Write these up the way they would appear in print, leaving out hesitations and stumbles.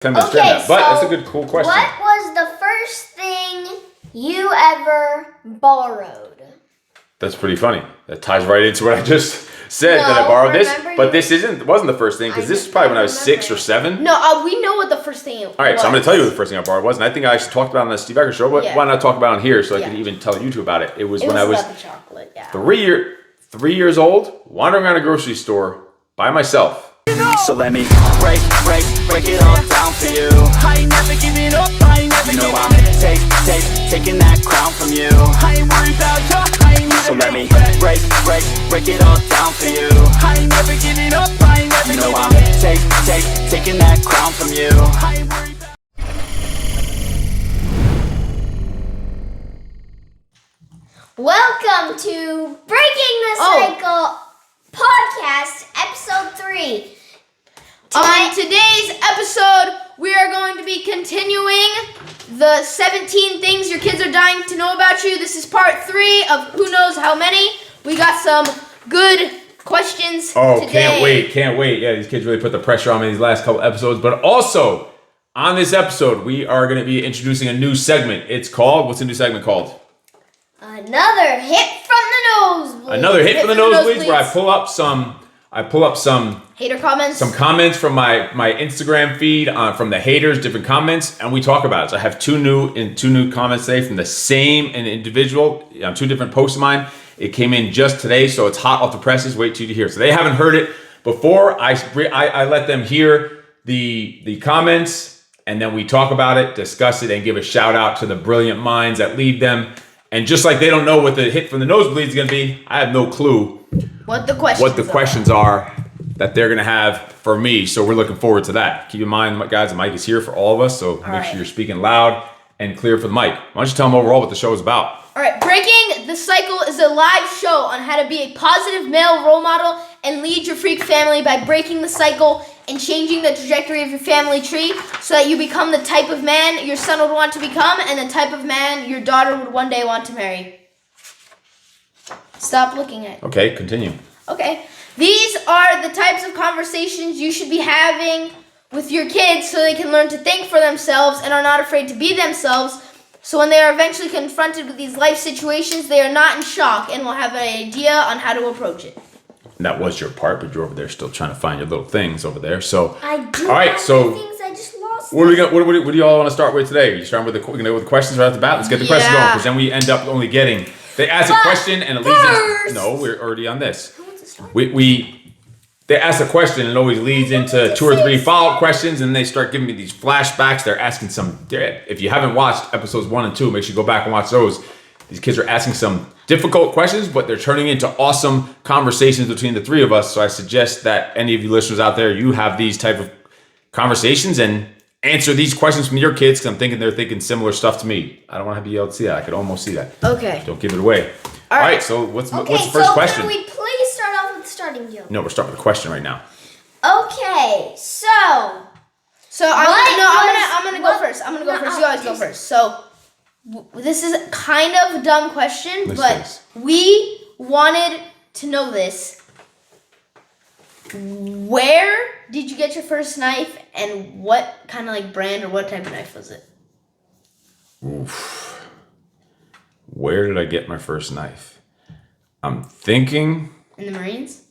10 minutes during that. But that's a good, cool question. What was the first thing you ever borrowed? That's pretty funny. That ties right into what I just said, that I borrowed this. But this wasn't the first thing, because this is probably when I was 6 or 7. No, we know what the first thing was. All right, so I'm going to tell you what the first thing I borrowed was. And I think I actually talked about it on the Steve Eckert show. But why not talk about it on here so I could even tell you two about it? It was when I was about the chocolate, 3 years old, wandering around a grocery store by myself. So let me break it all down for you. I ain't never giving up, I ain't never giving up. Taking that crown from you. I ain't worried about you, I ain't never. So let me break it all down for you. I ain't never giving up, I ain't never giving up. Taking that crown from you. I ain't worried about. Welcome to Breaking the Cycle Podcast, Episode 3. On today's episode, we are going to be continuing the 17 things your kids are dying to know about you. This is part 3 of who knows how many. We got some good questions today. Can't wait. Yeah, these kids really put the pressure on me these last couple episodes. But also, on this episode, we are going to be introducing a new segment. It's called, what's the new segment called? Another hit from the nosebleeds. Another hit from the nosebleeds, where I pull up some hater comments. Some comments from my Instagram feed from the haters, different comments, and we talk about it. So I have two new comments today from the same individual on 2 different posts of mine. It came in just today, so it's hot off the presses. Wait till you hear. So they haven't heard it before. I let them hear the comments, and then we talk about it, discuss it, and give a shout out to the brilliant minds that lead them. And just like they don't know what the hit from the nosebleeds is going to be, I have no clue what the questions are that they're going to have for me. So we're looking forward to that. Keep in mind, guys, the mic is here for all of us, so make sure you're speaking loud and clear for the mic. Why don't you tell them overall what the show is about? All right, Breaking the Cycle is a live show on how to be a positive male role model and lead your freak family by breaking the cycle and changing the trajectory of your family tree so that you become the type of man your son would want to become and the type of man your daughter would one day want to marry. Stop looking at it. Okay, continue. Okay. These are the types of conversations you should be having with your kids so they can learn to think for themselves and are not afraid to be themselves. So when they are eventually confronted with these life situations, they are not in shock and will have an idea on how to approach it. That was your part, but you're over there still trying to find your little things over there. So I do. All right, so things I just lost. What do you all want to start with today? You starting with the questions right off the bat? Let's get the questions going, because then we end up only getting. They ask a question and it leads into. No, we're already on this. They ask a question and it always leads into 2 or 3 follow-up questions, and they start giving me these flashbacks. They're asking if you haven't watched episodes 1 and 2, make sure you go back and watch those. These kids are asking some difficult questions, but they're turning into awesome conversations between the 3 of us. So I suggest that any of you listeners out there, you have these type of conversations and answer these questions from your kids, because I'm thinking they're thinking similar stuff to me. I don't want to be able to see that. I could almost see that. Okay. Don't give it away. All right. So what's the first question? Can we please start off with the starting joke? No, we're starting with a question right now. Okay, so I'm gonna go first. I'm gonna go first. You always go first. So this is kind of a dumb question, but we wanted to know this. Where did you get your first knife, and what kind of like brand or what type of knife was it? Oof. Where did I get my first knife? I'm thinking. In the Marines?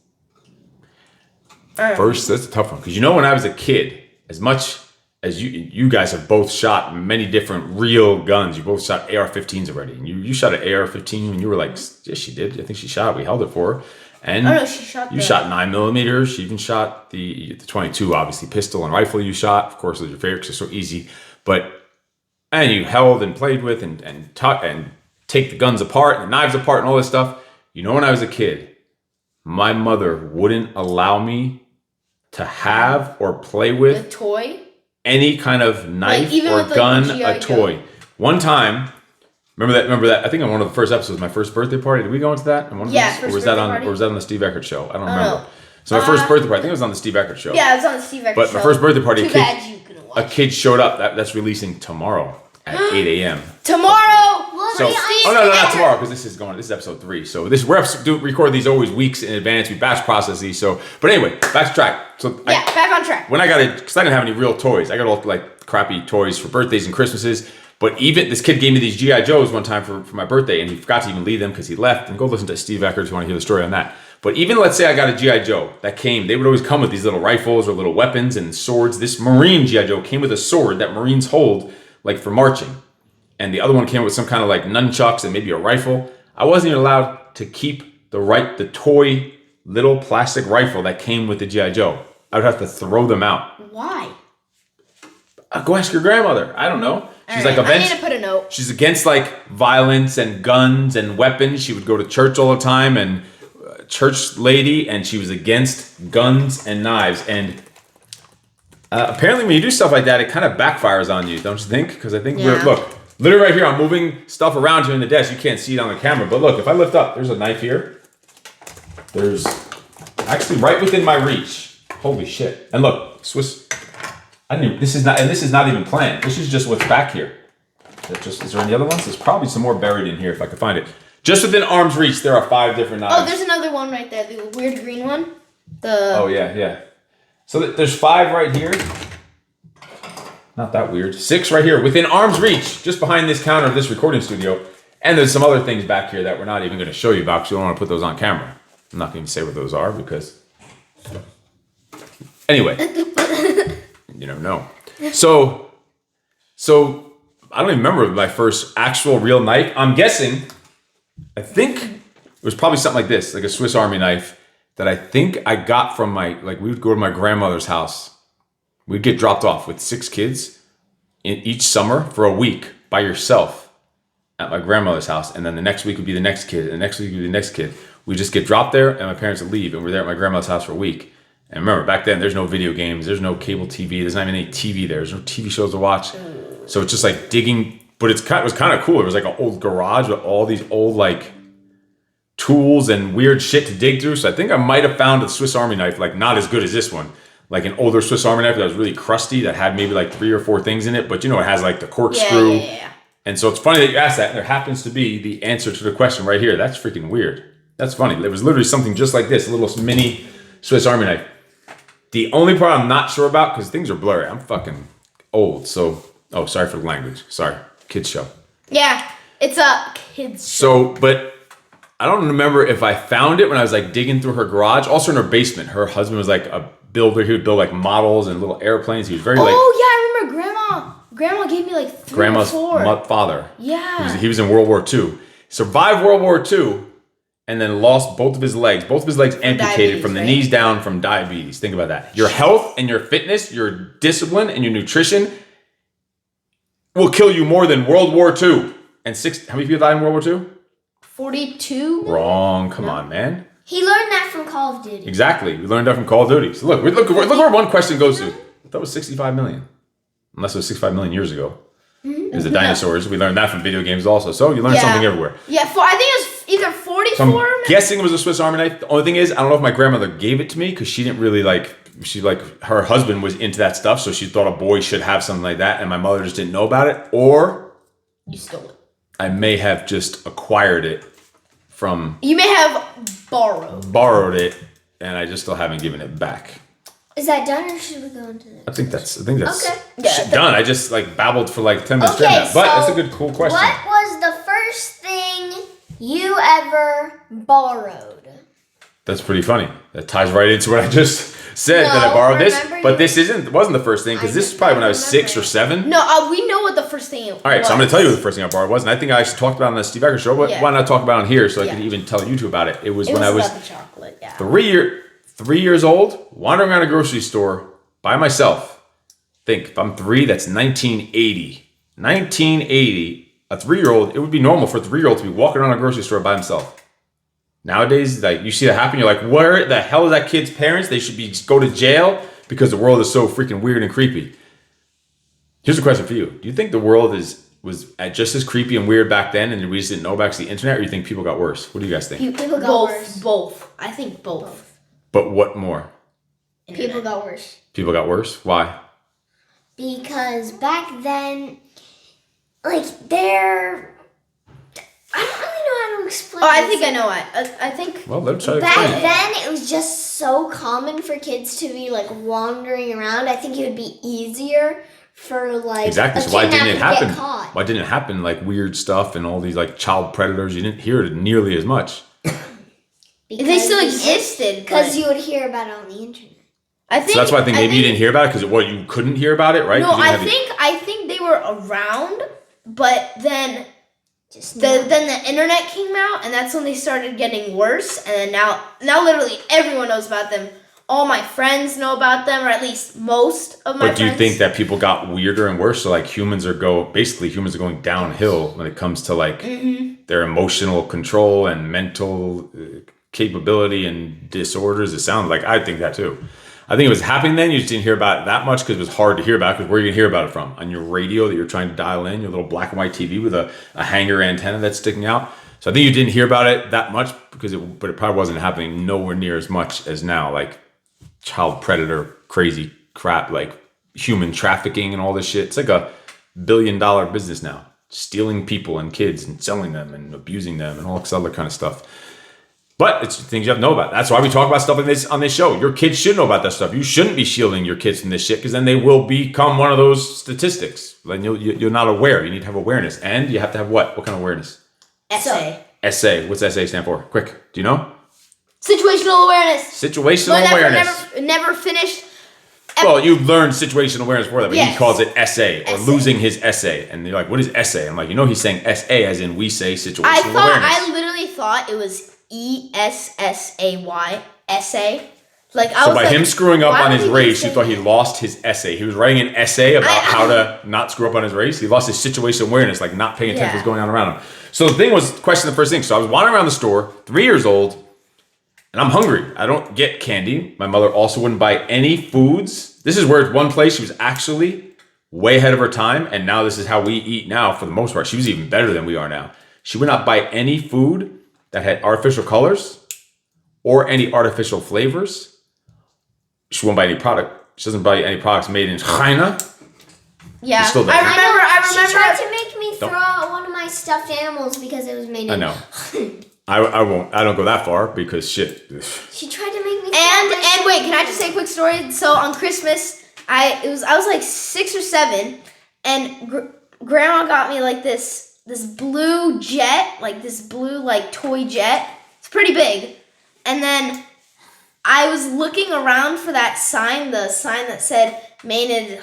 First, that's a tough one. Because when I was a kid, as much as you guys have both shot many different real guns, you both shot AR-15s already. And you shot an AR-15 when you were like, yes, she did. I think she shot it. We held it for her. And she shot you shot 9mm. She even shot the 22, obviously, pistol and rifle you shot. Of course, those are your favorite because they're so easy. And you held and played with and take the guns apart and the knives apart and all this stuff. When I was a kid, my mother wouldn't allow me to have or play with a toy, any kind of knife or gun, a toy. One time, remember that? I think on one of the first episodes, my first birthday party. Did we go into that? Or was that on the Steve Eckert show? I don't remember. So my first birthday party, I think it was on the Steve Eckert show. Yeah, it was on the Steve Eckert show. But my first birthday party, Too bad you couldn't watch. A kid showed up. That's releasing tomorrow at 8 a.m. Tomorrow. So, not tomorrow because this is episode 3. So record these always weeks in advance. We batch process these. So, but anyway, back to track. So back on track. When I got it, because I didn't have any real toys. I got all like crappy toys for birthdays and Christmases. But even this kid gave me these G.I. Joes one time for my birthday, and he forgot to even leave them because he left. And go listen to Steve Eckert if you want to hear the story on that. But even let's say I got a G.I. Joe that came, they would always come with these little rifles or little weapons and swords. This Marine G.I. Joe came with a sword that Marines hold like for marching. And the other one came with some kind of like nunchucks and maybe a rifle. I wasn't even allowed to keep the toy little plastic rifle that came with the G.I. Joe. I would have to throw them out. Why? Go ask your grandmother. I don't know. She's right, like I need to put a note. She's against like violence and guns and weapons. She would go to church all the time and church lady, and she was against guns and knives. And apparently when you do stuff like that, it kind of backfires on you, don't you think? Because I think look, literally right here, I'm moving stuff around here in the desk. You can't see it on the camera, but look, if I lift up, there's a knife here. There's actually right within my reach. Holy shit. And look, Swiss. This is not even planned. This is just what's back here. Is there any other ones? There's probably some more buried in here if I could find it. Just within arm's reach, there are 5 different knives. Oh, there's another one right there. The weird green one. Oh, yeah. So there's 5 right here. Not that weird. 6 right here within arm's reach, just behind this counter of this recording studio. And there's some other things back here that we're not even going to show you about because we don't want to put those on camera. I'm not going to say what those are because... Anyway. You never know. So I don't even remember my first actual real knife. I'm guessing, I think it was probably something like this, like a Swiss Army knife that I think I got from we would go to my grandmother's house. We'd get dropped off with 6 kids in each summer for a week by yourself at my grandmother's house. And then the next week would be the next kid. And the next week would be the next kid. We'd just get dropped there and my parents would leave. And we're there at my grandmother's house for a week. And remember, back then, there's no video games, there's no cable TV, there's not even any TV there, there's no TV shows to watch. So it's just like digging, but it was kind of cool. It was like an old garage with all these old like tools and weird shit to dig through. So I think I might have found a Swiss Army knife, like not as good as this one. Like an older Swiss Army knife that was really crusty, that had maybe like 3 or 4 things in it, but it has like the corkscrew. Yeah. And so it's funny that you asked that, and there happens to be the answer to the question right here. That's freaking weird. That's funny. It was literally something just like this, a little mini Swiss Army knife. The only part I'm not sure about, because things are blurry, I'm fucking old, so... Oh, sorry for the language. Sorry. Kids show. Yeah, it's a kids show. So, but I don't remember if I found it when I was like digging through her garage. Also in her basement. Her husband was like a builder. He would build like models and little airplanes. He was very yeah, I remember Grandma. Grandma gave me like 3 Grandma's or 4. father. Yeah. He was in World War II. Survived World War II. And then lost both of his legs. Both of his legs amputated from the knees down from diabetes. Think about that. Your health and your fitness, your discipline and your nutrition will kill you more than World War II. And how many people died in World War II? 42? Wrong. Come on, man. He learned that from Call of Duty. Exactly. We learned that from Call of Duty. So look where one question goes to. That was 65 million. Unless it was 65 million years ago. It was the dinosaurs. We learned that from video games also. So you learn something everywhere. Yeah, I think it was either 44. So I'm guessing it was a Swiss Army knife. The only thing is, I don't know if my grandmother gave it to me because she didn't really her husband was into that stuff, so she thought a boy should have something like that, and my mother just didn't know about it. Or you stole it. I may have just acquired it from. You may have borrowed it, and I just still haven't given it back. Is that done, or should we go into this? I think that's okay. Done. I just babbled for 10 minutes. Okay, but that's a good, cool question. What was the first thing you ever borrowed? That's pretty funny. That ties right into what I just said, that I borrowed this. But this wasn't the first thing, because this is probably when I was 6 or 7. No, we know what the first thing was. All right, so I'm going to tell you what the first thing I borrowed was, and I think I actually talked about it on the Steve Eckert show, but why not talk about it on here so I could even tell you two about it? It was when I was about the chocolate, 3 years old, wandering around a grocery store by myself. Think, if I'm 3, that's 1980. 1980, a 3-year-old, it would be normal for a 3-year-old to be walking around a grocery store by himself. Nowadays, you see that happen, you're like, where the hell is that kid's parents? They should go to jail because the world is so freaking weird and creepy. Here's a question for you. Do you think the world was just as creepy and weird back then and we just didn't know about the internet, or do you think people got worse? What do you guys think? People got worse. Both. I think both. But what more? People got worse. People got worse? Why? Because back then, there explain. Oh, I think I know it. I think. Well, let's try to Back explain it. then, it was just so common for kids to be like wandering around. I think it would be easier for like Exactly. a So why didn't kidnapping it to happen? get caught. Why didn't it happen like weird stuff and all these like child predators? You didn't hear it nearly as much. They still existed. Because but you would hear about it on the internet. I think. So that's why I think maybe you didn't hear about it because you couldn't hear about it, right? No, 'Cause you I didn't have think they were around, but then Just then the internet came out, and that's when they started getting worse. And then now literally everyone knows about them. All my friends know about them, or at least most of my But do you friends. think that people got weirder and worse? So like humans are going downhill when it comes to like their emotional control and mental capability and disorders. It sounds like I think that too. I think it was happening then. You just didn't hear about it that much because it was hard to hear about. Because where are you gonna hear about it from? On your radio that you're trying to dial in, your little black and white TV with a hanger antenna that's sticking out. So I think you didn't hear about it that much but it probably wasn't happening nowhere near as much as now. Like child predator, crazy crap, like human trafficking and all this shit. It's like $1 billion business now. Stealing people and kids and selling them and abusing them and all this other kind of stuff. But it's things you have to know about. That's why we talk about stuff like this on this show. Your kids should know about that stuff. You shouldn't be shielding your kids from this shit because then they will become one of those statistics. Like you're not aware. You need to have awareness. And you have to have what? What kind of awareness? essay? Essay. What's essay stand for? Quick. Do you know? Situational awareness. Situational awareness. Never finished. Well, you learned situational awareness before that, but he Yes. calls it essay or Essay. losing his essay. And you're like, what is essay? I'm like, he's saying SA as in we say situational I awareness. literally thought it was ESSAY, essay. Like I So was by like, him screwing up why on would his he be race, you saying thought he that? lost his essay. He was writing an essay about how to not screw up on his race. He lost his situational awareness, like not paying attention to what's going on around him. So the thing was, question the first thing. So I was wandering around the store, 3 years old, and I'm hungry. I don't get candy. My mother also wouldn't buy any foods. This is where one place she was actually way ahead of her time, and now this is how we eat now for the most part. She was even better than we are now. She would not buy any food that had artificial colors or any artificial flavors. She won't buy any product. She doesn't buy any products made in China. Yeah, She still doesn't. I remember. She tried to make me throw out one of my stuffed animals because it was made in. I know. I won't. I don't go that far because shit. She tried to make me. throw And out my wait, can I just say a quick story? So on Christmas, I was like 6 or 7, and Grandma got me like this blue jet, like this blue like toy jet. It's pretty big, and then I was looking around for that sign, the sign that said "Made in,"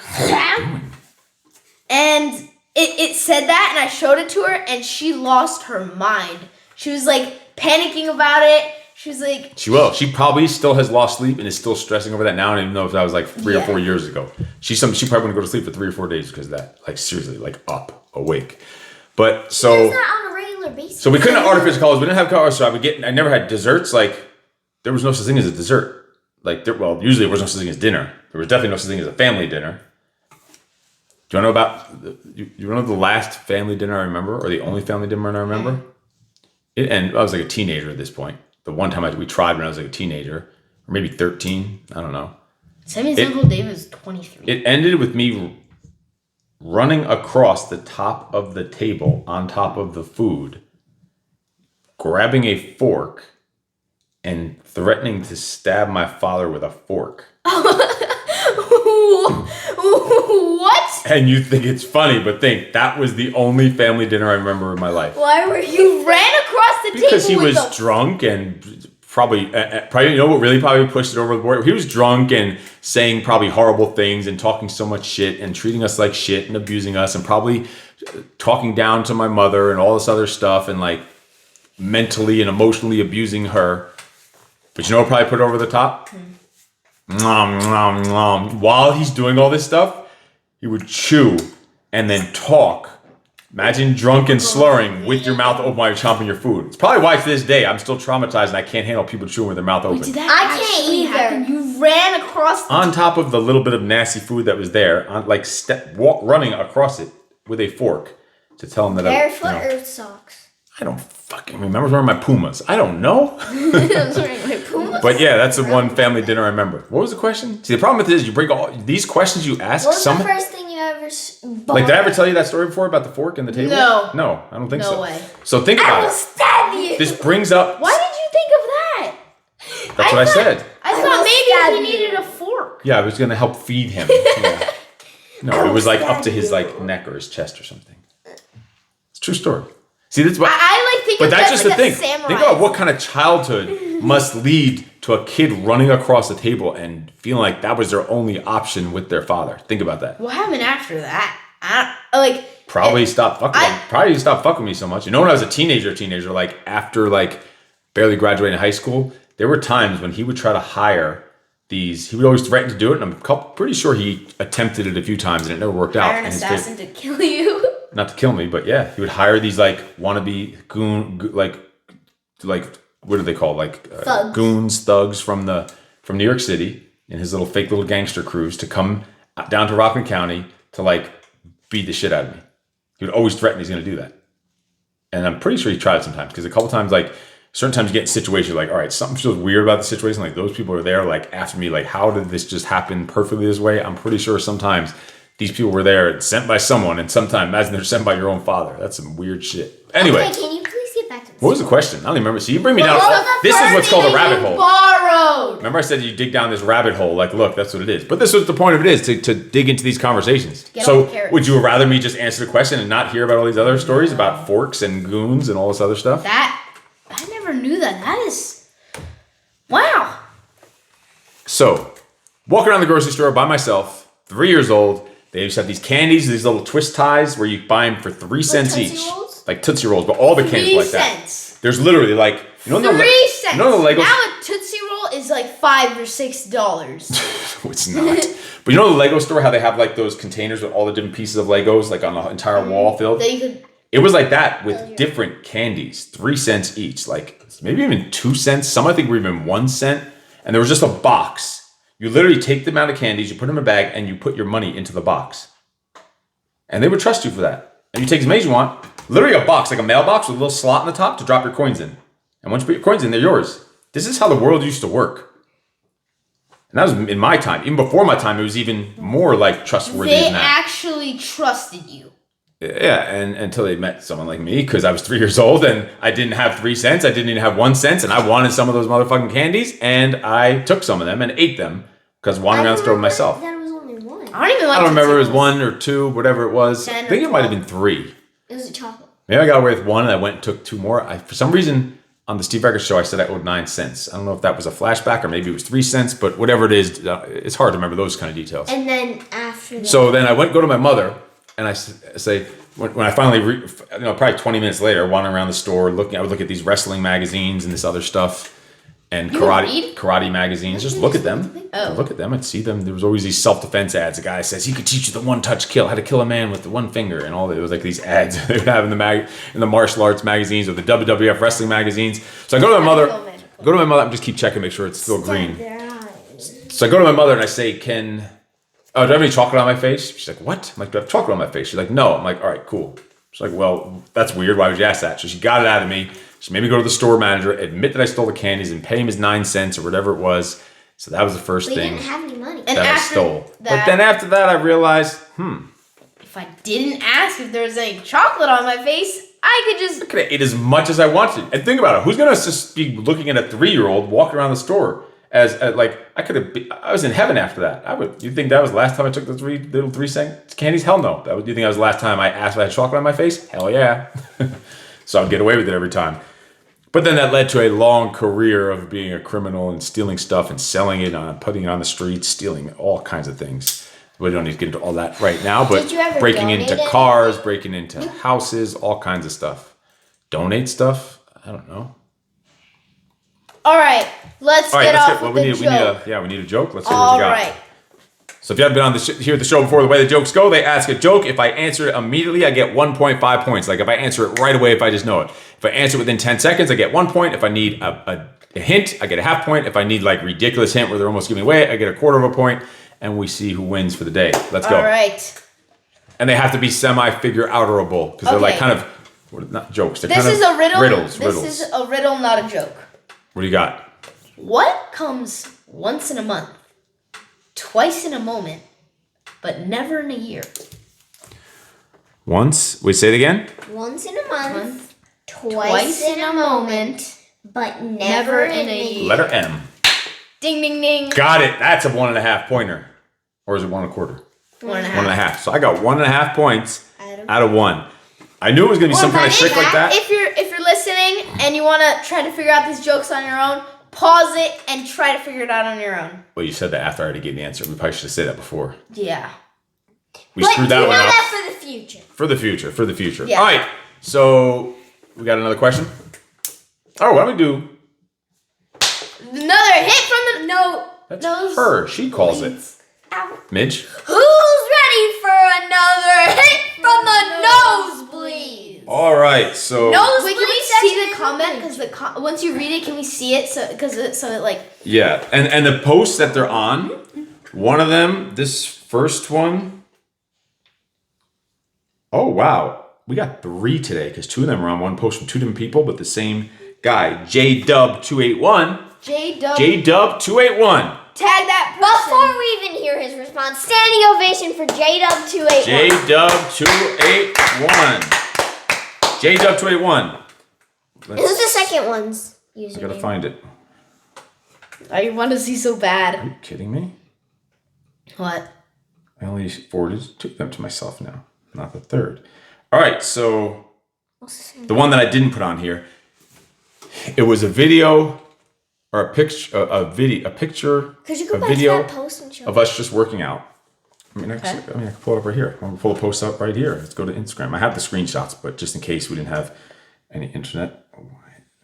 and it said that, and I showed it to her, and she lost her mind. She was like panicking about it. She was like, She will. She probably still has lost sleep and is still stressing over that now. I don't even know if that was like 3 or 4 years ago. She probably wouldn't go to sleep for 3 or 4 days because of that. Like seriously, like up, awake. But She so does that on a regular basis. we couldn't have artificial colors. We didn't have colors, so I never had desserts. Like there was no such thing as a dessert. Like usually there was no such thing as dinner. There was definitely no such thing as a family dinner. Do you want to know about you know the last family dinner I remember, or the only family dinner I remember? And I was like a teenager at this point. The one time we tried when I was like a teenager, or maybe 13, I don't know. Sammy's Uncle David is 23. It ended with me running across the top of the table on top of the food, grabbing a fork, and threatening to stab my father with a fork. What? And you think it's funny, but that was the only family dinner I remember in my life. Why were you ran across the table? Because he with was drunk and probably, you know what really probably pushed it over the board? He was drunk and saying probably horrible things and talking so much shit and treating us like shit and abusing us and probably talking down to my mother and all this other stuff and like mentally and emotionally abusing her. But you know what probably put it over the top? Nom, nom, nom. While he's doing all this stuff, he would chew and then talk. Imagine drunk and slurring with your mouth open while you're chomping your food. It's probably why to this day I'm still traumatized and I can't handle people chewing with their mouth open. Did that I can't actually either. happen? You ran across the On top of the little bit of nasty food that was there, running across it with a fork to tell him that Barefoot or socks? I don't fucking remember. I was wearing my Pumas. I don't know. Pumas. But yeah, that's the one family dinner I remember. What was the question? See, the problem with this is you bring all these questions you ask. What was the first thing you you ever Like, did I ever tell you that story before about the fork and the table? No. No, I don't think so. No way. So think about I will it. stab you. This brings up. Why did you think of that? That's what I said. I will thought stab maybe he you. needed a fork. Yeah, I was gonna help feed him. Yeah. No, it was like up to his like neck or his chest or something. It's a true story. See, that's what. I like think But of that's that just like the a thing. samurai. Think about what kind of childhood must lead to a kid running across the table and feeling like that was their only option with their father. Think about that. What happened after that? Probably stopped fucking. Probably stopped fucking with me so much. You know, when I was a teenager, like after like barely graduating high school, there were times when he would try to hire these. He would always threaten to do it, and I'm pretty sure he attempted it a few times and it never worked out. Hire an assassin to kill you. Not to kill me, but yeah, he would hire these like wannabe like what are they called? Like thugs from New York City in his fake little gangster crews to come down to Rockland County to like beat the shit out of me. He would always threaten he's going to do that, and I'm pretty sure he tried it sometimes because a couple times like. Certain times you get in situations like, all right, something feels weird about the situation. Like those people are there, like after me, like how did this just happen perfectly this way? I'm pretty sure sometimes these people were there sent by someone, and sometimes imagine they're sent by your own father. That's some weird shit. Anyway, Okay, can you please get back to this? what was the question? I don't even remember. See, you bring me down. This is what's called a rabbit hole. Borrowed. Remember I said you dig down this rabbit hole. Like, look, that's what it is. But this is what the point of it is, to dig into these conversations. Get So off the carrots. would you rather me just answer the question and not hear about all these other stories about forks and goons and all this other stuff? I never knew that. That is... Wow. So, walking around the grocery store by myself, 3 years old. They used to have these candies, these little twist ties where you buy them for 3 cents Tootsie each. Rolls? Like Tootsie Rolls, but all the candies 3 like that. cents. There's literally like... You know 3 cents. You know the Legos... Now a Tootsie Roll is like $5 or $6. No, it's not. But you know the Lego store, how they have like those containers with all the different pieces of Legos like on the entire wall filled? That you could... It was like that with different candies, 3 cents each, like maybe even 2 cents. Some I think were even 1 cent. And there was just a box. You literally take the amount of candies, you put them in a bag, and you put your money into the box. And they would trust you for that. And you take as many as you want. Literally a box, like a mailbox with a little slot in the top to drop your coins in. And once you put your coins in, they're yours. This is how the world used to work. And that was in my time. Even before my time, it was even more like trustworthy They than that. actually trusted you. Yeah, and until they met someone like me, because I was 3 years old and I didn't have 3 cents, I didn't even have 1 cent, and I wanted some of those motherfucking candies, and I took some of them and ate them because I wanted around the store myself. That was only one. I don't even like I don't remember if it was Tootsie Rolls. 1 or 2, whatever it was. 10 I think or it might have 12. been 3. It was a chocolate. Maybe I got away with 1 and I went and took 2 more. For some reason, on the Steve Record show, I said I owed 9 cents. I don't know if that was a flashback or maybe it was 3 cents, but whatever it is, it's hard to remember those kind of details. And then after that. So then I go to my mother, and I say, when I finally, probably 20 minutes later, wandering around the store, I would look at these wrestling magazines and this other stuff, and You would read? karate magazines. Just look at them. Oh. I'd look at them. I'd see them. There was always these self-defense ads. A guy says he could teach you the one-touch kill, how to kill a man with the one finger, and all. It was like these ads they would have in the martial arts magazines or the WWF wrestling magazines. So I go to my mother. And just keep checking, make sure it's still green. So I go to my mother and I say, do I have any chocolate on my face? She's like, what? I'm like, do I have chocolate on my face? She's like, no. I'm like, all right, cool. She's like, well, that's weird. Why would you ask that? So she got it out of me. She made me go to the store manager, admit that I stole the candies, and pay him his 9 cents or whatever it was. So that was the first We thing didn't have any money. And that I after stole. that- But then after that, I realized, If I didn't ask if there was any chocolate on my face, I could just... I could have ate as much as I wanted. And think about it. Who's going to just be looking at a 3-year-old walking around the store as like, I was in heaven after that. You think that was the last time I took the 3 cent candies? Hell no. Do you think that was the last time I asked if I had chocolate on my face? Hell yeah. So I'd get away with it every time. But then that led to a long career of being a criminal and stealing stuff and selling it, putting it on the streets, stealing all kinds of things. We don't need to get into all that right now, but Did you ever breaking donate into it? cars, breaking into houses, all kinds of stuff. Donate stuff? I don't know. All right, let's All right, get let's off get. Well, with we the need. joke. We need a joke. Let's see what All you got. right. So if you haven't been on here at the show before, the way the jokes go, they ask a joke. If I answer it immediately, I get 1.5 points. Like if I answer it right away, if I just know it. If I answer within 10 seconds, I get 1 point. If I need a hint, I get a half point. If I need like ridiculous hint where they're almost giving away, I get a quarter of a point. And we see who wins for the day. Let's go. All right. And they have to be semi-figure outerable because they're like Okay. kind of not jokes. They're This kind is of a riddle. Riddles. This is a riddle, not a joke. What do you got? What comes once in a month, twice in a moment, but never in a year. Once. Wait, say it again. Once in a month, Twice in a moment, but never in a year. Letter M. Ding, ding, ding. Got it. That's a 1.5 pointer. Or is it 1 1/4? 1.5. 1.5. So I got 1.5 points out of 1. I knew it was going to be some kind of trick like that. If you're listening and you want to try to figure out these jokes on your own, pause it and try to figure it out on your own. Well, you said that after I already gave the answer. We probably should have said that before. Yeah. We screwed that one up. that for the future. For the future. Yeah. All right. So we got another question. Oh, what do we do? Another hit from the no. That's her. She calls it. Ow. Midge. Who's ready for another hit from the nosebleeds? All right. So. Wait, can we see the comment? Because once you read it, can we see it? So it like. Yeah, and the posts that they're on, one of them, this first one. Oh wow, we got 3 today because 2 of them are on one post from 2 different people, but the same guy, JDub281. JDub281. Tag that person. Before we even hear his response, standing ovation for JDub281. JDub281. Who's the second one's username? I gotta find it. I want to see so Are bad. you kidding me? What? I only forwarded 2 of them to myself now, not the third. All right, so the one that I didn't put on here, it was a video or a picture, a picture, Could you go a back video to that post and show of us just working out. I can pull it up right here. I'm gonna pull the post up right here. Let's go to Instagram. I have the screenshots, but just in case we didn't have any internet. Oh,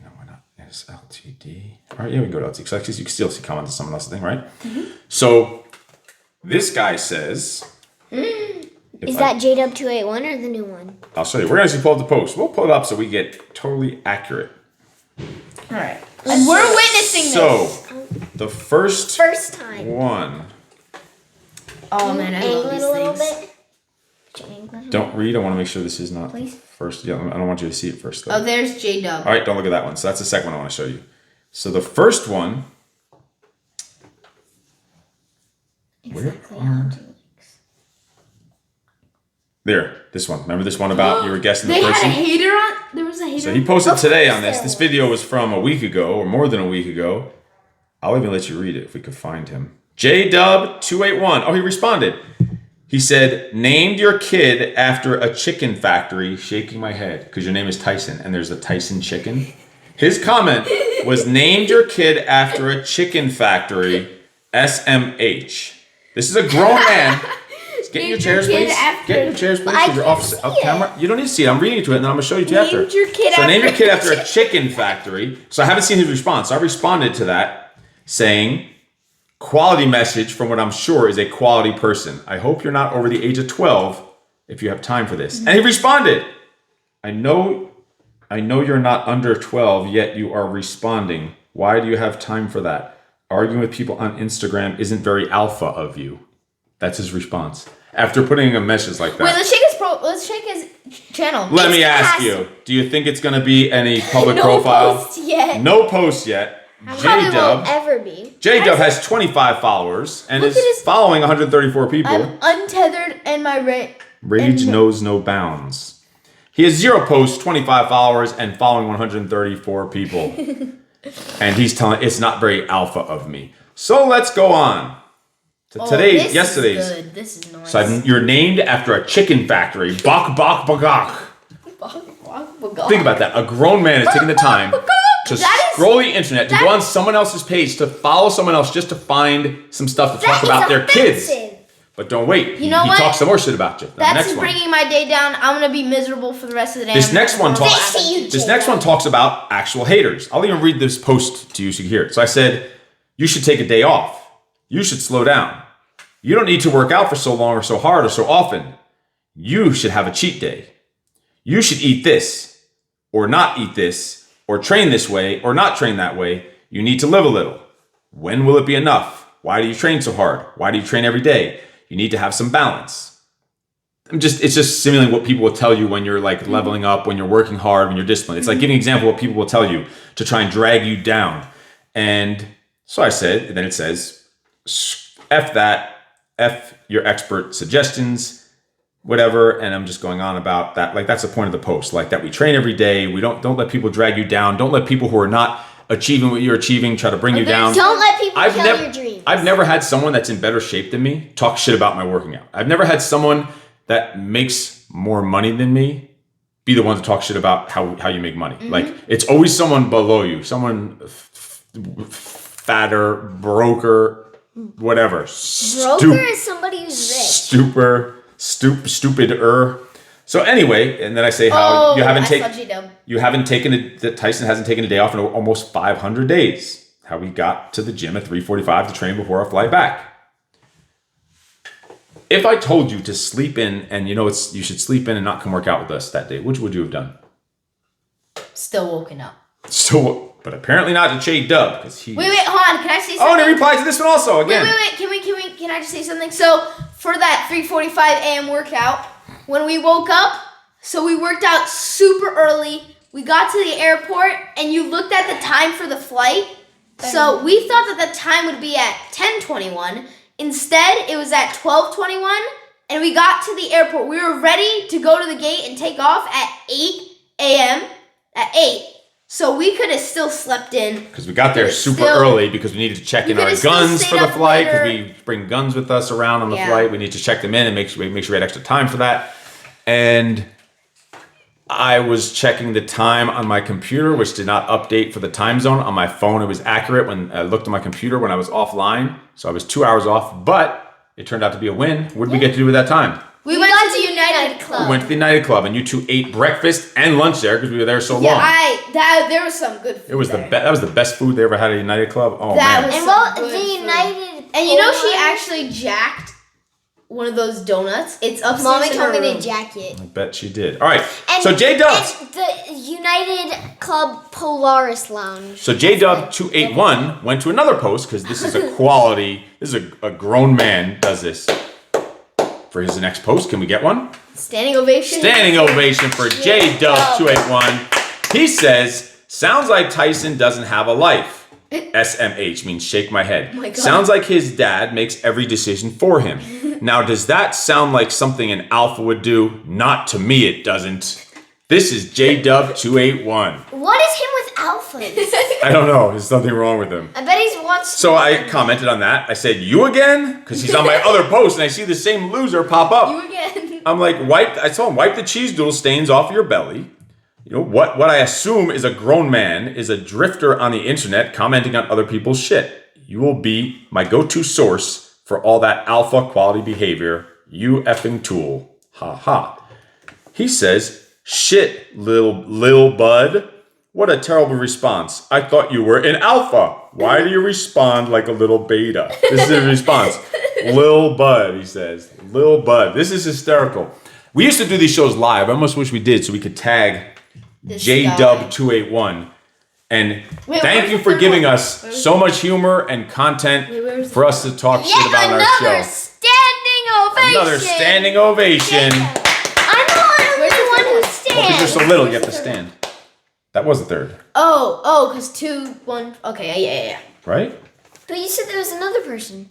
no, why not? It's LTD. All right, yeah, we can go to LTD. So actually, you can still see comments on someone else's thing, right? Mm-hmm. So this guy says. Is that JDub281 or the new one? I'll show you. We're going to actually pull up the post. We'll pull it up so we get totally accurate. All right. And we're witnessing this. So, the first time. one. Oh man, I love these things. Don't read. I want to make sure this is not first. Yeah, I don't want you to see it first, though. Oh, there's J-Dub. All right, don't look at that one. So that's the second one I want to show you. So the first one. Where are... There, this one. Remember this one about you were guessing the person? They had a hater on. There was a hater. So he posted today on this. This video was from a week ago, or more than a week ago. I'll even let you read it if we could find him. JDub281. Oh, he responded. He said, named your kid after a chicken factory, shaking my head, because your name is Tyson, and there's a Tyson chicken. His comment was, named your kid after a chicken factory, SMH. This is a grown man. Get in your chairs, please. Get in your chairs, please. Because you're off camera. You don't need to see it. I'm reading to it, and then I'm going to show you after. Named your kid so name your kid after a chicken factory. So I haven't seen his response. So I responded to that saying, quality message from what I'm sure is a quality person. I hope you're not over the age of 12 if you have time for this. And he responded, I know you're not under 12, yet you are responding. Why do you have time for that? Arguing with people on Instagram isn't very alpha of you. That's his response. After putting a message like that. Wait, let's check his channel. Let me ask you, do you think it's going to be any public profile? Post yet. No post yet. Probably won't ever be. JDub has 25 followers and is following 134 people. I'm untethered and my Rage knows no bounds. He has 0 posts, 25 followers, and following 134 people. And he's telling it's not very alpha of me. So let's go on. Yesterday's. Is good. This is nice. So you're named after a chicken factory. Bok bok bagok. Think about that. A grown man is taking the time to scroll the internet, to go on someone else's page, to follow someone else just to find some stuff to talk about their kids. But don't wait. You know he what? talks some more shit about you. That's bringing my day down. I'm gonna be miserable for the rest of the day. This next one talks about actual haters. I'll even read this post to you so you can hear it. So I said, you should take a day off. You should slow down. You don't need to work out for so long or so hard or so often. You should have a cheat day. You should eat this or not eat this or train this way or not train that way. You need to live a little. When will it be enough? Why do you train so hard? Why do you train every day? You need to have some balance. It's just simulating what people will tell you when you're like leveling up, when you're working hard, when you're disciplined. It's like giving an example of what people will tell you to try and drag you down. And so I said, and then it says, F that. F your expert suggestions, whatever. And I'm just going on about that. Like, that's the point of the post. Like, that we train every day. We don't let people drag you down. Don't let people who are not achieving what you're achieving try to bring you down. Don't let people kill your dreams. I've never had someone that's in better shape than me talk shit about my working out. I've never had someone that makes more money than me be the one to talk shit about how you make money. Like, it's always someone below you, someone fatter, broker, whatever. Broker is somebody who's rich. Stupider. So anyway, and then I say how you haven't taken that Tyson hasn't taken a day off in almost 500 days. How we got to the gym at 3:45 to train before our flight back. If I told you to sleep in, and you should sleep in and not come work out with us that day, which would you have done? Still woken up. But apparently not to J Dub, because he. Wait, hold on. Can I say something? Oh, and he replied to this one also again. Wait. Can I just say something? So for that 3:45 a.m. workout, when we woke up, so we worked out super early. We got to the airport, and you looked at the time for the flight. So we thought that the time would be at 10:21. Instead, it was at 12:21, and we got to the airport. We were ready to go to the gate and take off at 8 a.m. At 8. So we could have still slept in. Because we got there super early because we needed to check in our guns for the flight. Because we bring guns with us around on the flight. We need to check them in and make sure we had extra time for that. And I was checking the time on my computer, which did not update for the time zone. On my phone, it was accurate when I looked at my computer when I was offline. So I was 2 hours off, but it turned out to be a win. What did we get to do with that time? We went to the United Club. We went to the United Club, and you two ate breakfast and lunch there because we were there so long. There was some good food. It was that was the best food they ever had at United Club. Oh man! United. And you know she actually jacked one of those donuts. It's upstairs. Mommy told me to jack it. I bet she did. All right. So J Dub. It's the United Club Polaris Lounge. So J Dub 281 went to another post because this is a quality. This is a grown man does this. For his next post, can we get one? Standing ovation. Standing ovation for J Dub 281. He says, "Sounds like Tyson doesn't have a life." SMH means shake my head. Oh my God. Sounds like his dad makes every decision for him. Now, does that sound like something an alpha would do? Not to me, it doesn't. This is J Dub 281. What is him with alphas? I don't know. There's something wrong with him. I bet he's watched. So I commented on that. I said, "You again?" Because he's on my other post, and I see the same loser pop up. You again. I'm like, I told him, wipe the cheese doodle stains off your belly. You know, what I assume is a grown man is a drifter on the internet commenting on other people's shit. You will be my go-to source for all that alpha quality behavior. You effing tool. Ha ha. He says, "Shit, lil bud. What a terrible response. I thought you were an alpha. Why do you respond like a little beta?" This is his response. Lil bud, he says. Lil bud. This is hysterical. We used to do these shows live. I almost wish we did so we could tag J Dub 281. And thank you for giving us so much humor and content for us to talk shit about on our show. Another standing ovation. Another standing ovation. I'm the one who stands. Because you're so little, you have to stand. That was the third. Oh, because 2, 1. Okay, yeah. Right? But you said there was another person.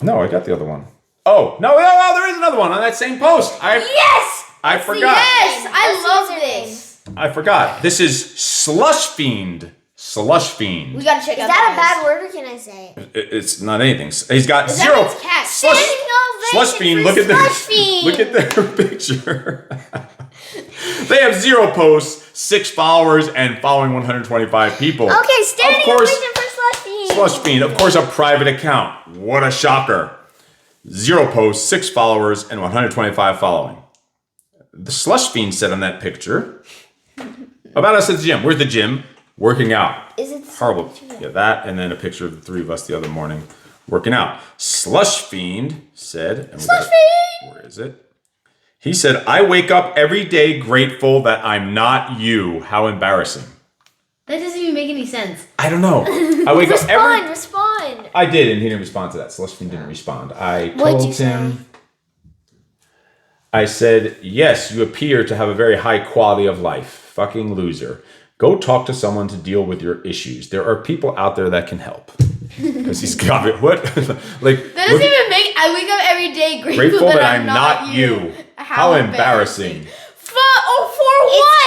No, I got the other one. Oh, no, there is another one on that same post. Yes! I forgot. Yes, I love this. I forgot. This is Slush Fiend. Slush Fiend. We gotta check Is out that a bad word or can I say it? It's not anything. He's got That zero. means cat. Slush Fiend. Look at Slush this. Fiend. Look at their picture. They have 0 posts, 6 followers, and following 125 people. Okay, standing Of course, ovation for Slush Fiend. Slush Fiend, of course, a private account. What a shocker. 0 posts, 6 followers, and 125 following. The Slush Fiend said on that picture about us at the gym. Where's the gym? Working out. Is it horrible? Yeah, that, and then a picture of the 3 of us the other morning working out. Slush Fiend said, where is it? He said, "I wake up every day grateful that I'm not you." How embarrassing. That doesn't even make any sense. I don't know. I wake up every... Respond. I did, and he didn't respond to that. Slush Fiend didn't respond. I What'd told you say? him... I said, "Yes, you appear to have a very high quality of life. Fucking loser. Go talk to someone to deal with your issues. There are people out there that can help." Because he's got it. What? Like, That doesn't even I wake up every day grateful that I'm not you. How embarrassing.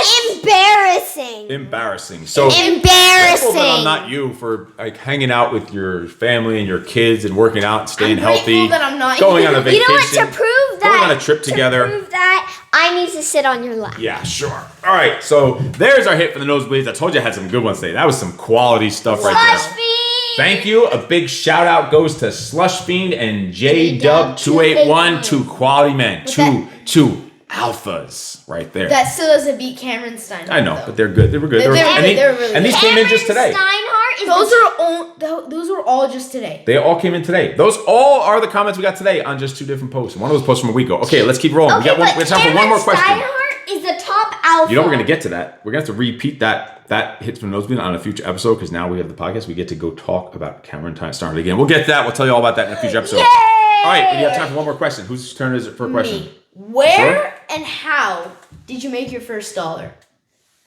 It's embarrassing. Embarrassing. So Embarrassing. grateful that I'm not you for like hanging out with your family and your kids and working out and staying healthy. Grateful that I'm not going you. on a vacation. You know what? To prove that, going on a trip together. To prove that, I need to sit on your lap. Yeah, sure. All right, so there's our hit for the nosebleeds. I told you I had some good ones today. That was some quality stuff right there. Slush Fiend. Thank you. A big shout out goes to Slush Fiend and JDub281, two quality men, two alphas right there. That still doesn't beat Cameron Steinhardt. I know, though. but they're good. They were good. They were really and these came in just today. Steinhardt is Those were all just today. They all came in today. Those all are the comments we got today on just two different posts. One of those posts from a week ago. Okay, let's keep rolling. Okay, we have time for one more question. Steinhardt is the top alpha. You know we're gonna get to that. We're gonna have to repeat that hits from Nosebleed on a future episode because now we have the podcast. We get to go talk about Cameron Steinhardt again. We'll get to that. We'll tell you all about that in a future episode. Yay! All right, we have time for one more question. Whose turn is it for a question? Me. Where Sure. and how did you make your first dollar?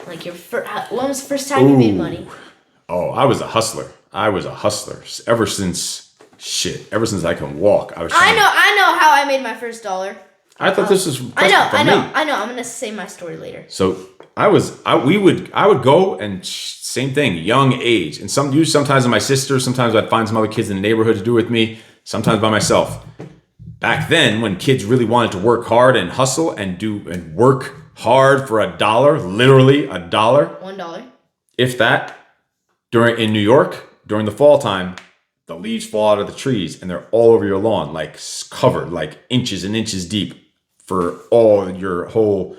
Like when was the first time you made money? Oh, I was a hustler. Ever since I can walk. I know how I made my first dollar. I thought this was I know. me. I'm gonna say my story later. So I would go and same thing, young age, and sometimes with my sister, sometimes I'd find some other kids in the neighborhood to do with me, sometimes by myself. Back then, when kids really wanted to work hard and hustle and work hard for $1, literally $1, $1. if that, in New York during the fall time, the leaves fall out of the trees and they're all over your lawn, like covered, like inches and inches deep for all your whole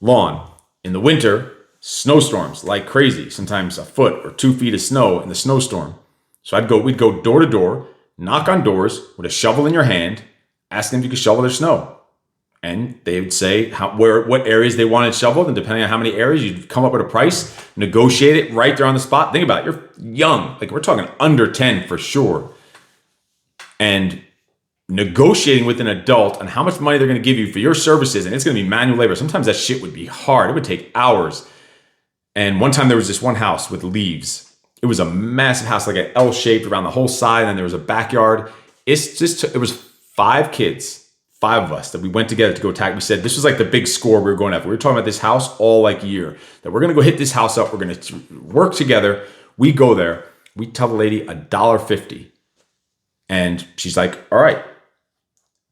lawn. In the winter, snowstorms like crazy, sometimes a foot or 2 feet of snow in the snowstorm. So we'd go door to door, knock on doors with a shovel in your hand, ask them if you could shovel their snow. And they would say what areas they wanted shoveled, and depending on how many areas, you'd come up with a price, negotiate it right there on the spot. Think about it, you're young, like we're talking under 10 for sure. And negotiating with an adult on how much money they're gonna give you for your services, and it's gonna be manual labor. Sometimes that shit would be hard, it would take hours. And one time there was this one house with leaves. It was a massive house, like an L-shaped around the whole side, and then there was a backyard. It was 5 kids. 5 of us that we went together to go attack. We said this was like the big score we were going after. We were talking about this house all like year, that we're going to go hit this house up. We're going to work together. We go there. We tell the lady $1.50. And she's like, all right.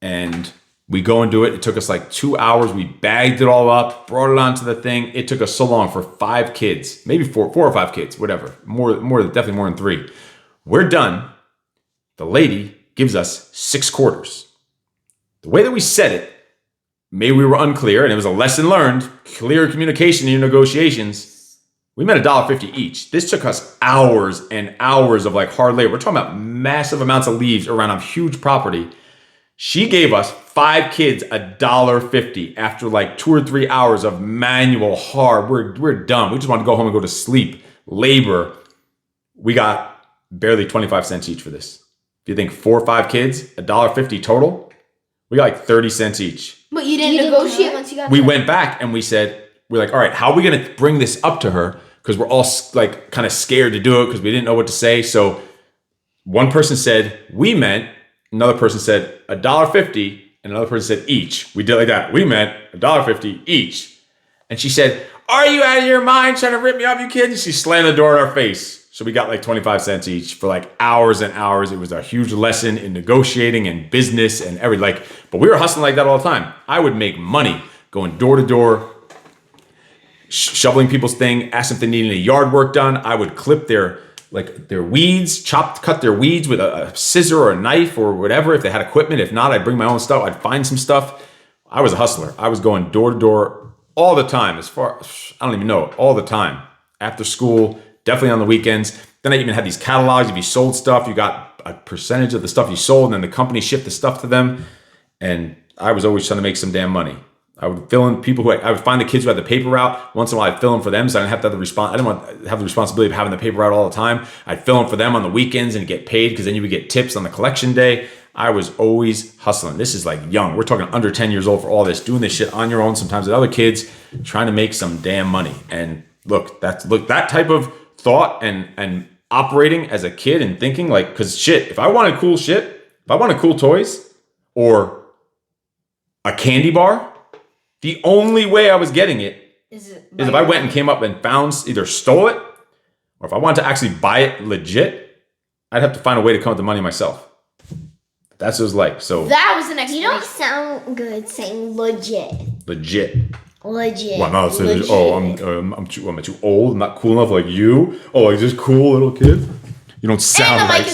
And we go and do it. It took us like 2 hours. We bagged it all up, brought it onto the thing. It took us so long for 5 kids, maybe 4 or 5 kids, whatever. Definitely more than 3. We're done. The lady gives us 6 quarters. The way that we said it, maybe we were unclear, and it was a lesson learned, clear communication in your negotiations. We meant $1.50 each. This took us hours and hours of like hard labor. We're talking about massive amounts of leaves around a huge property. She gave us 5 kids $1.50 after like 2 or 3 hours of manual hard. We're done. We just want to go home and go to sleep. Labor. We got barely 25 cents each for this. If you think 4 or 5 kids, $1.50 total, we got like 30 cents each. But you didn't negotiate once you got We there? went back and we're like, all right, how are we going to bring this up to her? Because we're all like kind of scared to do it because we didn't know what to say. So one person said, we meant, another person said $1.50, and another person said each. We did like that. We meant $1.50 each. And she said, are you out of your mind trying to rip me off, you kids? And she slammed the door in our face. So we got like 25 cents each for like hours and hours. It was a huge lesson in negotiating and business and everything. But we were hustling like that all the time. I would make money going door to door, shoveling people's thing, ask if they needed any yard work done. I would clip their weeds, cut their weeds with a scissor or a knife or whatever if they had equipment. If not, I'd bring my own stuff. I'd find some stuff. I was a hustler. I was going door to door all the time. I don't even know, all the time. After school, definitely on the weekends. Then I even had these catalogs. If you sold stuff, you got a percentage of the stuff you sold, and then the company shipped the stuff to them. And I was always trying to make some damn money. I would fill in I would find the kids who had the paper route. Once in a while, I'd fill in for them, so I didn't have to have I didn't want to have the responsibility of having the paper route all the time. I'd fill in for them on the weekends and get paid because then you would get tips on the collection day. I was always hustling. This is like young. We're talking under 10 years old for all this, doing this shit on your own, sometimes with other kids, trying to make some damn money. And that type of thought and operating as a kid and thinking like, because shit, if I wanted cool toys, or a candy bar, the only way I was getting it is if I went and came up and either stole it, or if I wanted to actually buy it legit, I'd have to find a way to come up with the money myself. That's what it was like. So that was the next. You don't sound good saying legit. Legit. Legit. Well, I'm too old. I'm not cool enough like you. Oh, like this cool little kid. You don't sound right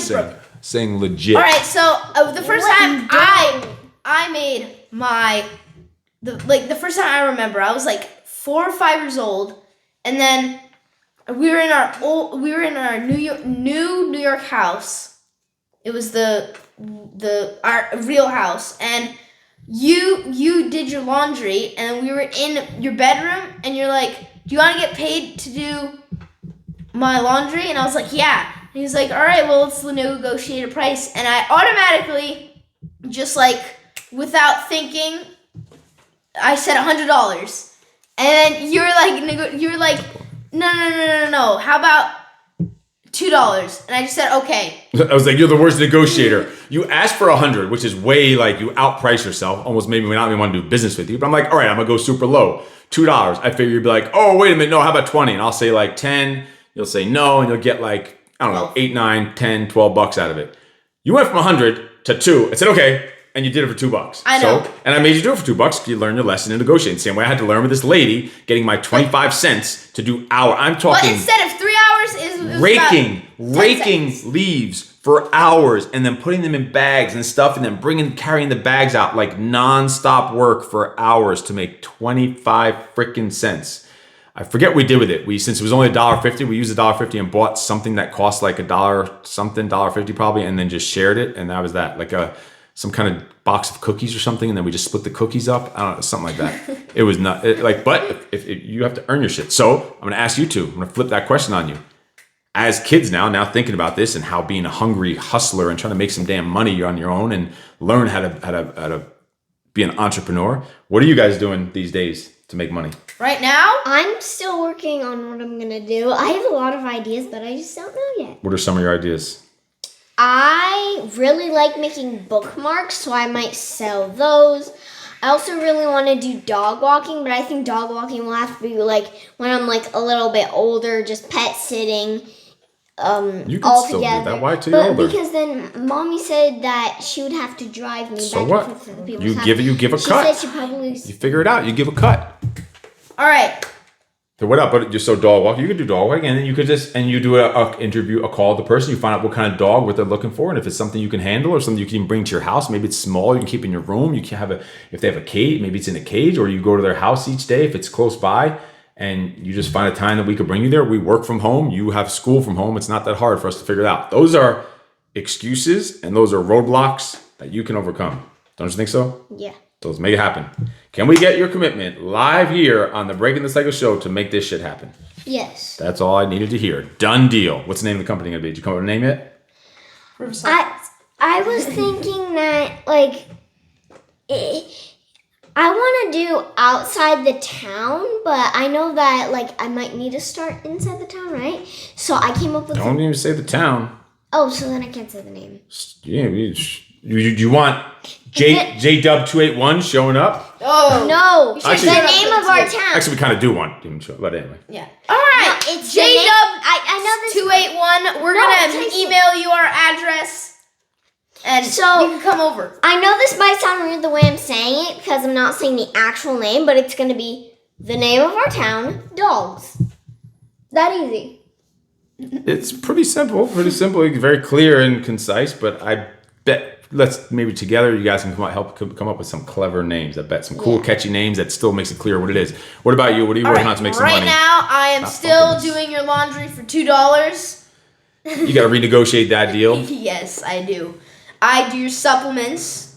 saying legit. All right, so the first time I made the first time I remember, I was like 4 or 5 years old, and then we were in our New York house. It was our real house, and you did your laundry, and we were in your bedroom, and you're like, do you want to get paid to do my laundry? And I was like, yeah. And he was like, all right, well, let's negotiate a price. And I automatically, just like without thinking, I said $100. And then you were like, no. How about $2? And I just said, okay. I was like, you're the worst negotiator. You asked for 100, which is way like you outprice yourself. Almost made me not even want to do business with you. But I'm like, all right, I'm gonna go super low, $2. I figure you'd be like, oh, wait a minute, no, how about 20? And I'll say like 10. You'll say no, and you'll get like, I don't know, 8, 9, 10, 12 bucks out of it. You went from 100 to 2. I said, okay. And you did it for $2. I know. And I made you do it for $2. You learn your lesson in negotiating. Same way I had to learn with this lady, getting my 25 cents to do I'm talking. But instead of 3 hours, is raking leaves for hours, and then putting them in bags and stuff, and then carrying the bags out like nonstop work for hours to make 25 freaking cents. I forget what we did with it. Since it was only $1.50, we used $1.50 and bought something that cost like $1.50 probably, and then just shared it, and that was that. Like some kind of box of cookies or something, and then we just split the cookies up. I don't know, something like that. It was not but if you have to earn your shit. So I'm gonna ask you two. I'm gonna flip that question on you. As kids now thinking about this and how being a hungry hustler and trying to make some damn money on your own and learn how to be an entrepreneur. What are you guys doing these days to make money? Right now? I'm still working on what I'm going to do. I have a lot of ideas, but I just don't know yet. What are some of your ideas? I really like making bookmarks, so I might sell those. I also really want to do dog walking, but I think dog walking will have to be like when I'm like a little bit older, just pet sitting. You can still do that. Why till you're older? Because then Mommy said that she would have to drive me so back what? and forth to the people's You house. give a she cut. Said she probably you figure it out. You give a cut. All right. So what up? But just so dog walk, you could do dog walking, and then you could you do a interview, a call with the person. You find out what kind of dog, what they're looking for, and if it's something you can handle or something you can even bring to your house. Maybe it's small, you can keep in your room. You can if they have a cage, maybe it's in a cage, or you go to their house each day if it's close by, and you just find a time that we could bring you there. We work from home. You have school from home. It's not that hard for us to figure it out. Those are excuses and those are roadblocks that you can overcome. Don't you think so? Yeah. So let's make it happen. Can we get your commitment live here on the Breaking the Cycle show to make this shit happen? Yes. That's all I needed to hear. Done deal. What's the name of the company going to be? Did you come up with a name yet? I was thinking that, like, I want to do outside the town, but I know that, like, I might need to start inside the town, right? So I came up with... Don't even say the town. Oh, so then I can't say the name. Yeah, you want JW281 showing up? Oh. No, You it's should the say name of our town. Actually, we kind of do want him to show up, but anyway. Yeah. All right. No, it's JW. I know this. 281. We're No, gonna Tyson. email you our address, and So- you can come over. I know this might sound weird the way I'm saying it because I'm not saying the actual name, but it's going to be the name of our town, Dogs. That easy. It's pretty simple, very clear and concise, but I bet maybe together you guys can come up with some clever names. I bet some cool, catchy names that still makes it clear what it is. What about you? What are you working on to make some money? Right now, I am Not still fucking- doing your laundry for $2. You got to renegotiate that deal. Yes, I do. I do your supplements,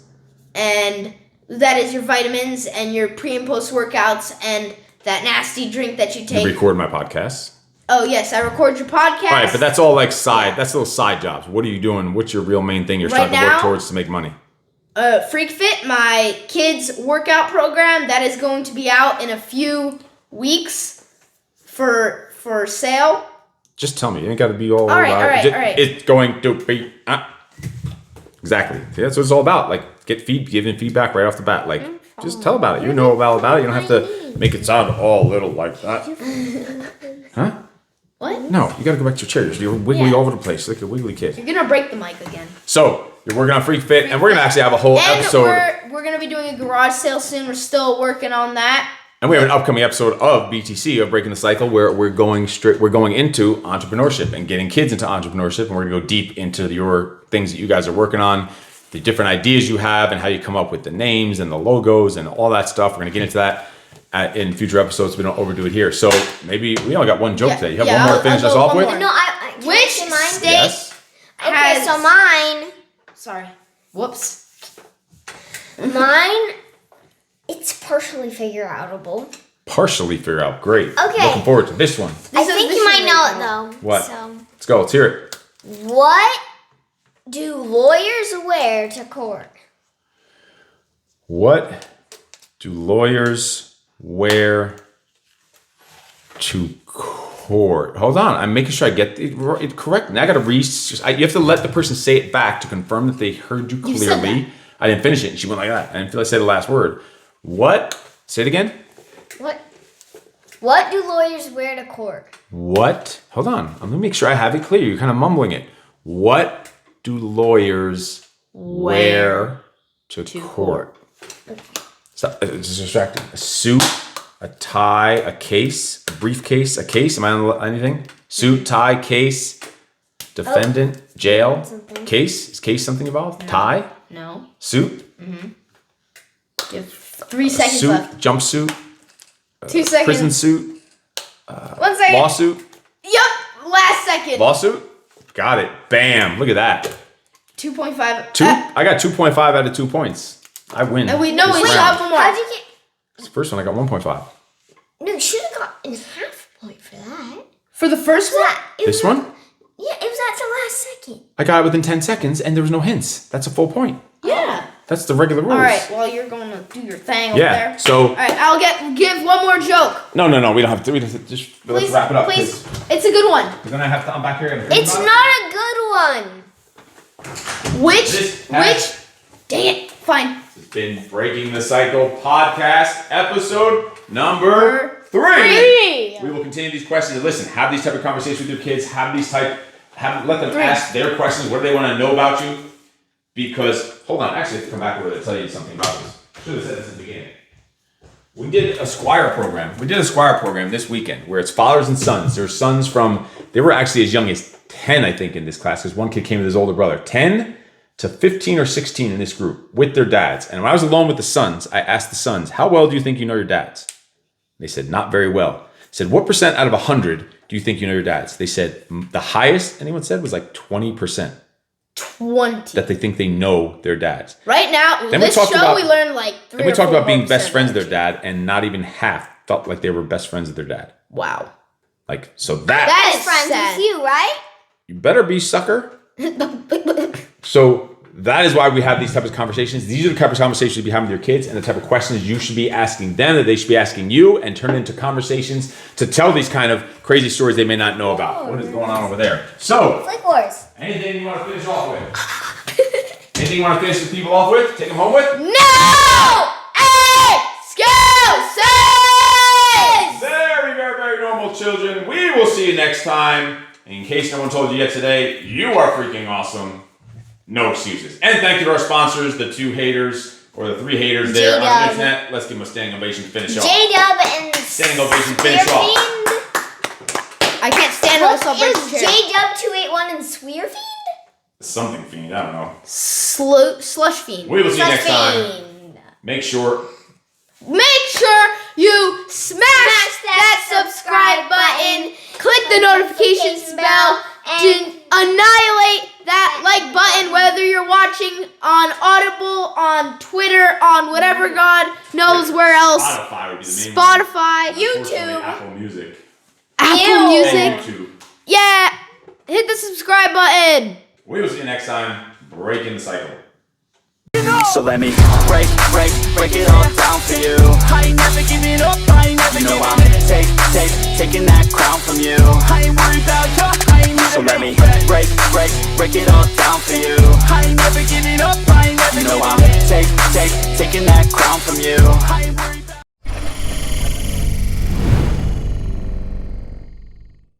and that is your vitamins and your pre and post workouts and that nasty drink that you You take. record my podcasts. Oh yes, I record your podcast. All right, but that's all like that's little side jobs. What are you doing? What's your real main thing you're Right starting to work now? towards to make money? Freak Fit, my kids' workout program, that is going to be out in a few weeks for sale. Just tell me. You ain't got to be all right, about all right, it. all right. It's going to be... Exactly. See, that's what it's all about. Like, giving feedback right off the bat. Like, just tell about it. You know all about it. You don't have to make it sound all little like that. Huh? What? No, you gotta go back to your chair. You're wiggly all over the place like a wiggly kid. You're gonna break the mic again. So, you're working on Freak Fit, and we're gonna actually have a whole episode. We're gonna be doing a garage sale soon. We're still working on that. And we have an upcoming episode of BTC, of Breaking the Cycle, where we're going into entrepreneurship and getting kids into entrepreneurship, and we're gonna go deep into your things that you guys are working on, the different ideas you have, and how you come up with the names and the logos and all that stuff. We're gonna get into that in future episodes. We don't overdo it here. So maybe we only got one joke today. You have one more to finish us off with? No, I Which state Yes. Okay, so mine. Sorry. Whoops. Mine, it's partially figure outable. Partially figure out. Great. Okay. Looking forward to this one. I think you might know it though. What? So, Let's go. Let's hear it. what do lawyers wear to court? What do lawyers wear to court? Hold on, I'm making sure I get it correct. Now I got to you have to let the person say it back to confirm that they heard you clearly. said that. I didn't finish it, and she went like that. I didn't feel like I said the last word. What? Say it again. What do lawyers wear to court? What? Hold on. I'm gonna make sure I have it clear. You're kind of mumbling it. What do lawyers wear to court? Stop. It's distracting. A suit, a tie, a case, a briefcase, a case. Am I on anything? Suit, tie, case, defendant, jail, case. Is case something involved? Tie, No. suit, You have 3 seconds suit, left. jumpsuit, 2 seconds. prison suit, 1 second. lawsuit, Yup. Last second. lawsuit. Got it. Bam. Look at that. 2.5. I got 2.5 out of 2 points. I win. We this still round. have one more. How'd you get? This first one I got 1.5. No, you should have gotten half a point for that. For the first one? This one? Yeah, it was at the last second. I got it within 10 seconds and there was no hints. That's a full point. Yeah. That's the regular rules. All right. Well, you're going to do your thing over Yeah. there. So All right. I'll give one more joke. no. We don't have to. Just let's wrap it up. Please. It's a good one. Then I have to. I'm back here. And It's not a good one. This has Dang it. Fine. been Breaking the Cycle podcast episode number 3. We will continue these questions. Listen, have these type of conversations with your kids. Let them ask their questions. What do they want to know about you? Because hold on, actually, I have to come back over to tell you something about this. Should have said this in the beginning. We did a Squire program. We did a Squire program this weekend where it's fathers and sons. There's sons they were actually as young as 10, I think, in this class, because one kid came with his older brother. 10 to 15 or 16 in this group with their dads. And when I was alone with the sons, I asked the sons, how well do you think you know your dads? They said, not very well. I said, what percent out of 100 do you think you know your dads? They said, the highest anyone said was like 20%. 20. That they think they know their dads. Right now, Then we this talked show about- we learned like 3 And we or talked about 4 being best percent friends with of their dad, and not even half felt like they were best friends with their dad. Wow. Like, so That Best is friends sad. with you, right? you better be, sucker. So that is why we have these types of conversations. These are the type of conversations you should be having with your kids, and the type of questions you should be asking them that they should be asking you, and turn it into conversations to tell these kind of crazy stories they may not know about. What is going on over there? So, Flick Wars. anything you want to finish off with? Anything you want to finish with people off with? Take them home with? No excuses! Very, very, very normal, children. We will see you next time. In case no one told you yet today, you are freaking awesome. No excuses. And thank you to our sponsors, the 2 haters, or the 3 haters there on the J-Dub. internet. Let's give them a standing ovation to finish off. J-Dub and Standing ovation to finish off. I can't stand What myself break the is chair. J-Dub 281 and Swearfiend? Something fiend, I don't know. Slush fiend. We will see you next time. Fiend. Make sure Make sure you smash that subscribe button. Click the notifications bell. And Annihilate that like button, whether you're watching on Audible, on Twitter, on whatever God knows where else. Spotify would be the main Spotify, one. Unfortunately, YouTube, Apple Music. Apple Ew. Music. And YouTube. Yeah, hit the subscribe button. We will see you next time. Breaking the Cycle. So let me break it all down for you. I ain't never giving up, I ain't never giving up. Taking that crown from you. I ain't worried about you, I ain't never. So let me break it all down for you. I ain't never giving up, I ain't never You know I'm taking that crown from you. I ain't worried